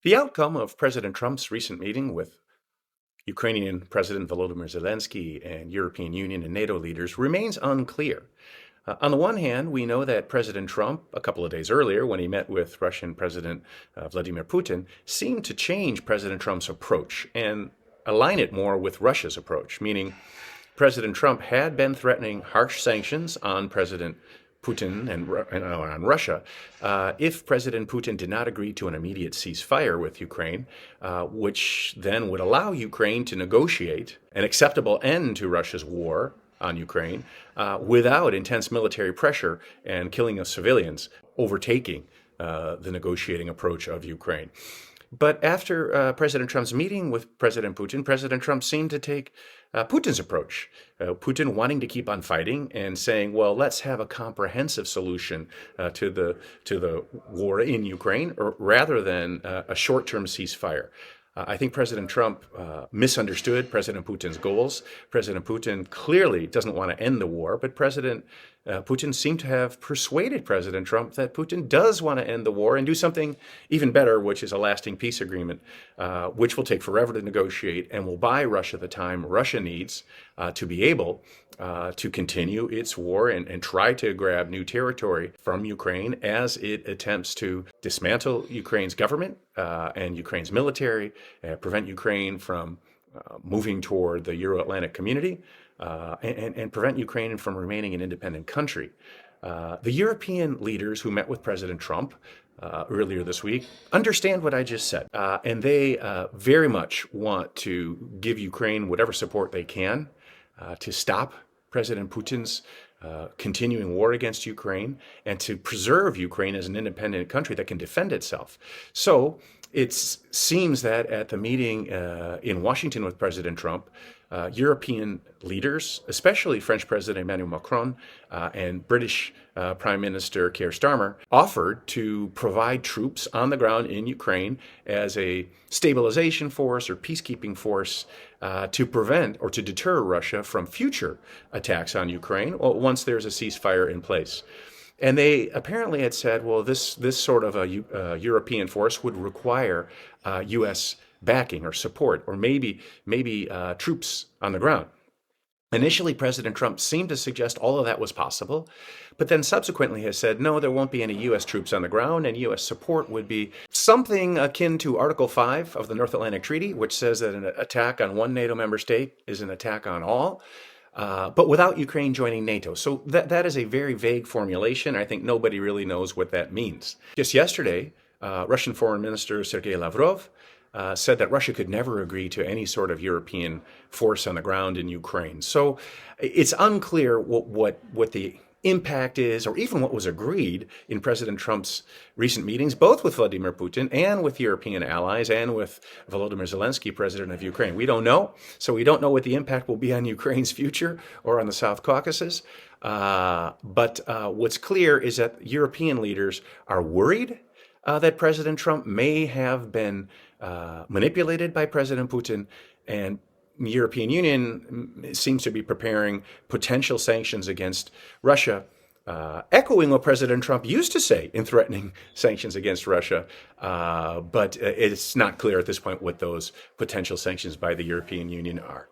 The outcome of President Trump's recent meeting with Ukrainian President Volodymyr Zelensky and European Union and NATO leaders remains unclear. On the one hand, we know that President Trump, a couple of days earlier when he met with Russian President Vladimir Putin, seemed to change President Trump's approach and align it more with Russia's approach, meaning President Trump had been threatening harsh sanctions on President Putin and on Russia if President Putin did not agree to an immediate ceasefire with Ukraine, which then would allow Ukraine to negotiate an acceptable end to Russia's war on Ukraine without intense military pressure and killing of civilians, overtaking the negotiating approach of Ukraine. But after President Trump's meeting with President Putin, President Trump seemed to take Putin's approach. Putin wanting to keep on fighting and saying, well, let's have a comprehensive solution to the war in Ukraine, rather than a short-term ceasefire. I think President Trump misunderstood President Putin's goals. President Putin clearly doesn't want to end the war, but President Putin seemed to have persuaded President Trump that Putin does want to end the war and do something even better, which is a lasting peace agreement, which will take forever to negotiate and will buy Russia the time Russia needs to be able to continue its war and try to grab new territory from Ukraine as it attempts to dismantle Ukraine's government and Ukraine's military, prevent Ukraine from moving toward the Euro-Atlantic community, and prevent Ukraine from remaining an independent country. The European leaders who met with President Trump earlier this week understand what I just said, and they very much want to give Ukraine whatever support they can to stop President Putin's continuing war against Ukraine and to preserve Ukraine as an independent country that can defend itself. So it seems that at the meeting in Washington with President Trump, European leaders, especially French President Emmanuel Macron and British Prime Minister Keir Starmer, offered to provide troops on the ground in Ukraine as a stabilization force or peacekeeping force to prevent or to deter Russia from future attacks on Ukraine once there's a ceasefire in place. And they apparently had said, well, this sort of a European force would require U.S. backing or support, or maybe troops on the ground. Initially, President Trump seemed to suggest all of that was possible, but then subsequently has said, no, there won't be any U.S. troops on the ground, and U.S. support would be something akin to Article 5 of the North Atlantic Treaty, which says that an attack on one NATO member state is an attack on all. But without Ukraine joining NATO. So that is a very vague formulation. I think nobody really knows what that means. Just yesterday, Russian Foreign Minister Sergei Lavrov said that Russia could never agree to any sort of European force on the ground in Ukraine. So it's unclear what the impact is, or even what was agreed in President Trump's recent meetings, both with Vladimir Putin and with European allies and with Volodymyr Zelensky, president of Ukraine. We don't know. So we don't know what the impact will be on Ukraine's future or on the South Caucasus. But what's clear is that European leaders are worried that President Trump may have been manipulated by President Putin, and the European Union seems to be preparing potential sanctions against Russia, echoing what President Trump used to say in threatening sanctions against Russia. But it's not clear at this point what those potential sanctions by the European Union are.